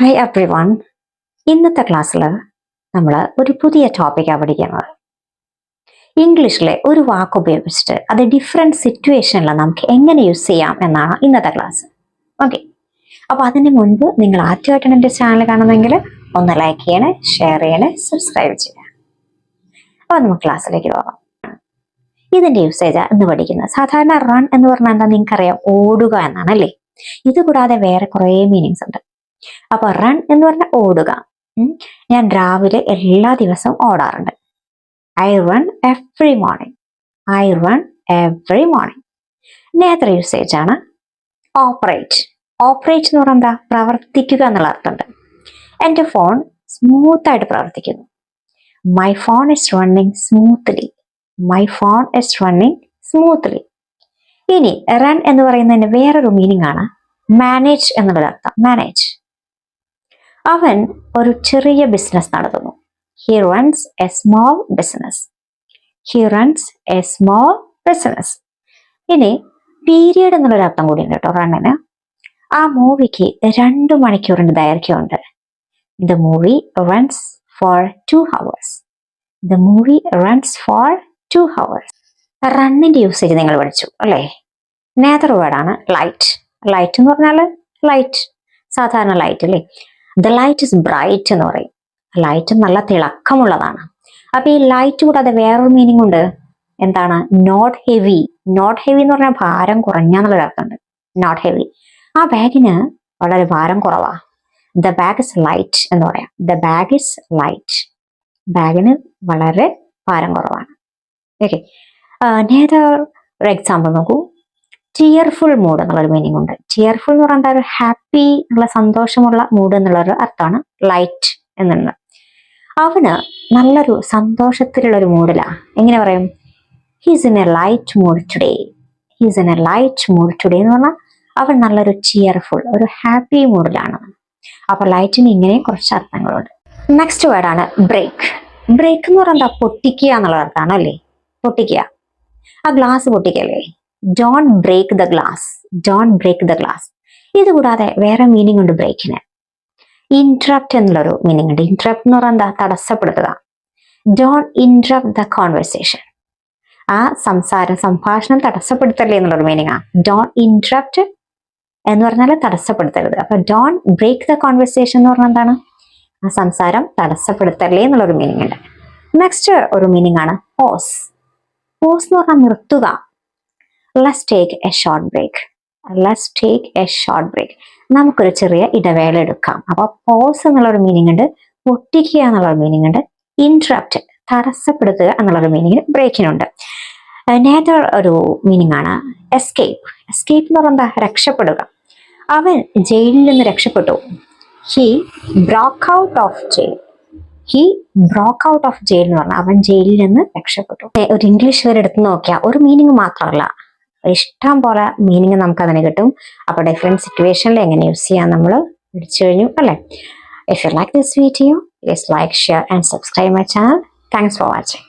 Hi every one. ഇന്നത്തെ ക്ലാസ്സിൽ നമ്മൾ ഒരു പുതിയ ടോപ്പിക്കാണ് പഠിക്കുന്നത്. ഇംഗ്ലീഷിലെ ഒരു വാക്ക് ഉപയോഗിച്ചിട്ട് അത് ഡിഫറെൻറ്റ് സിറ്റുവേഷനിൽ നമുക്ക് എങ്ങനെ യൂസ് ചെയ്യാം എന്നാണ് ഇന്നത്തെ ക്ലാസ്. ഓക്കെ, അപ്പോൾ അതിന് മുൻപ് നിങ്ങൾ ആദ്യമായിട്ടാണ് എൻ്റെ ചാനൽ കാണുന്നതെങ്കിൽ ഒന്ന് ലൈക്ക് ചെയ്യണേ, ഷെയർ ചെയ്യണേ, സബ്സ്ക്രൈബ് ചെയ്യണേ. അപ്പോൾ നമുക്ക് ക്ലാസ്സിലേക്ക് പോകാം. ഇതിൻ്റെ യൂസേജ് എന്ന് പഠിക്കുന്നത് സാധാരണ റൺ എന്ന് പറഞ്ഞാൽ എന്താ നിങ്ങൾക്കറിയാം, ഓടുക എന്നാണ് അല്ലേ. ഇത് കൂടാതെ വേറെ കുറേ മീനിങ്സ് ഉണ്ട്. അപ്പൊ റൺ എന്ന് പറഞ്ഞാൽ ഓടുക. ഞാൻ രാവിലെ എല്ലാ ദിവസവും ഓടാറുണ്ട്. I run every morning. I run every morning. നേത്ര യൂസേജ് ആണ് ഓപ്പറേറ്റ്. ഓപ്പറേറ്റ് എന്ന് പറഞ്ഞാൽ എന്താ, പ്രവർത്തിക്കുക എന്നുള്ള അർത്ഥമുണ്ട്. എൻ്റെ ഫോൺ സ്മൂത്ത് ആയിട്ട് പ്രവർത്തിക്കുന്നു. My phone is running smoothly. My phone is running smoothly. ഇനി റൺ എന്ന് പറയുന്നതിന് വേറൊരു മീനിങ് ആണ് മാനേജ് എന്നുള്ളത് അർത്ഥം. മാനേജ്. അവൻ ഒരു ചെറിയ ബിസിനസ് നടത്തുന്നു. He runs a small business. He runs a small business. ഇനി പീരിയഡ് എന്നുള്ളൊരു അർത്ഥം കൂടി ഉണ്ട് കേട്ടോ റണ്ണിന്. ആ മൂവിക്ക് 2 മണിക്കൂറിന്റെ ദൈർഘ്യമുണ്ട്. The movie runs for 2 hours. The movie runs for 2 hours. റണ്ണിന്റെ യൂസേജ് നിങ്ങൾ പഠിച്ചു അല്ലേ. നേതർ വേർഡാണ് ലൈറ്റ്. ലൈറ്റ് എന്ന് പറഞ്ഞാൽ ലൈറ്റ്, സാധാരണ ലൈറ്റ് അല്ലേ. ദ ലൈറ്റ് ഇസ് ബ്രൈറ്റ് എന്ന് പറയും. ലൈറ്റ് നല്ല തിളക്കമുള്ളതാണ്. അപ്പൊ ഈ ലൈറ്റ് കൂടാതെ വേറൊരു മീനിങ് ഉണ്ട്. എന്താണ്? Not heavy. നോട്ട് ഹെവി എന്ന് പറഞ്ഞാൽ ഭാരം കുറഞ്ഞ എന്നുള്ളൊരു അർത്ഥമുണ്ട്. Not heavy. ആ ബാഗിന് വളരെ ഭാരം കുറവാ. ദ ബാഗ് ഇസ് ലൈറ്റ് എന്ന് പറയാം. The bag is light. ബാഗിന് വളരെ ഭാരം കുറവാണ്. ഓക്കെ, നേരെ ഒരു എക്സാമ്പിൾ നോക്കൂ. ചിയർഫുൾ മൂഡ് എന്നുള്ളൊരു മീനിങ് ഉണ്ട്. ചിയർഫുൾ എന്ന് പറഞ്ഞാൽ ഒരു ഹാപ്പി ഉള്ള സന്തോഷമുള്ള മൂഡ് എന്നുള്ളൊരു അർത്ഥമാണ് ലൈറ്റ് എന്നുള്ളത്. അവന് നല്ലൊരു സന്തോഷത്തിലുള്ളൊരു മൂഡിലാ. എങ്ങനെ പറയും? He's in A light mood today. He's in A light mood today എന്ന് പറഞ്ഞാൽ അവൻ നല്ലൊരു ചിയർഫുൾ, ഒരു ഹാപ്പി മൂഡിലാണ്. അപ്പൊ ലൈറ്റിന് ഇങ്ങനെ കുറച്ച് അർത്ഥങ്ങളുണ്ട്. നെക്സ്റ്റ് വേർഡാണ് ബ്രേക്ക്. ബ്രേക്ക് എന്ന് പറഞ്ഞാൽ പൊട്ടിക്കുക എന്നുള്ള അർത്ഥമാണ് അല്ലേ. പൊട്ടിക്കുക, ആ ഗ്ലാസ് പൊട്ടിക്കല്ലേ. Don't break the glass. Don't break the glass. ഇത് കൂടാതെ വേറെ മീനിങ് ഉണ്ട് ബ്രേക്കിന്. ഇന്ററപ്റ്റ് എന്നുള്ളൊരു മീനിങ് ഉണ്ട്. ഇന്ററപ്റ്റ് എന്ന് പറഞ്ഞാൽ എന്താ, തടസ്സപ്പെടുത്തുക. Don't interrupt the conversation. ആ സംഭാഷണം തടസ്സപ്പെടുത്തല്ലേ എന്നുള്ളൊരു മീനിങ് ആണ്. ഡോണ്ട് ഇന്ററപ്റ്റ് എന്ന് പറഞ്ഞാൽ തടസ്സപ്പെടുത്തരുത്. അപ്പൊ ഡോണ്ട് ബ്രേക്ക് ദ കോൺവെർസേഷൻ എന്ന് പറഞ്ഞാൽ എന്താണ്, ആ സംസാരം തടസ്സപ്പെടുത്തല്ലേ എന്നുള്ളൊരു മീനിങ് ഉണ്ട്. നെക്സ്റ്റ് ഒരു മീനിങ് ആണ് പോസ്. പോസ് എന്ന് പറഞ്ഞാൽ നിർത്തുക. Let's take a short break. Let's take a short break. നമുക്കൊരു ചെറിയ ഇടവേള എടുക്കാം. അപ്പൊ പോസ് എന്നുള്ളൊരു മീനിങ് ഉണ്ട്, പൊട്ടിക്കുക എന്നുള്ളൊരു മീനിങ് ഉണ്ട്, ഇന്ററപ്റ്റ് തടസ്സപ്പെടുത്തുക എന്നുള്ളൊരു മീനിങ് ബ്രേക്കിനുണ്ട്. നേരത്തെ ഒരു മീനിങ് ആണ് എസ്കേപ്പ്. എസ്കേപ്പ് എന്ന് പറഞ്ഞാൽ രക്ഷപ്പെടുക. അവൻ ജയിലിൽ നിന്ന് രക്ഷപ്പെട്ടു. He broke out of jail. He broke out of jail എന്ന് പറഞ്ഞാൽ അവൻ ജയിലിൽ നിന്ന് രക്ഷപ്പെട്ടു. ഒരു ഇംഗ്ലീഷ് വേർഡ് എടുത്ത് നോക്കിയാൽ ഒരു മീനിങ് മാത്രമല്ല, ഇഷ്ടം പോലെ മീനിങ് നമുക്ക് അതിന് കിട്ടും. അപ്പോൾ ഡിഫറെൻറ്റ് സിറ്റുവേഷനിൽ എങ്ങനെ യൂസ് ചെയ്യാൻ നമ്മൾ പഠിച്ചു കഴിഞ്ഞു അല്ലേ. If you like this video, please like, share and subscribe my channel. Thanks for watching.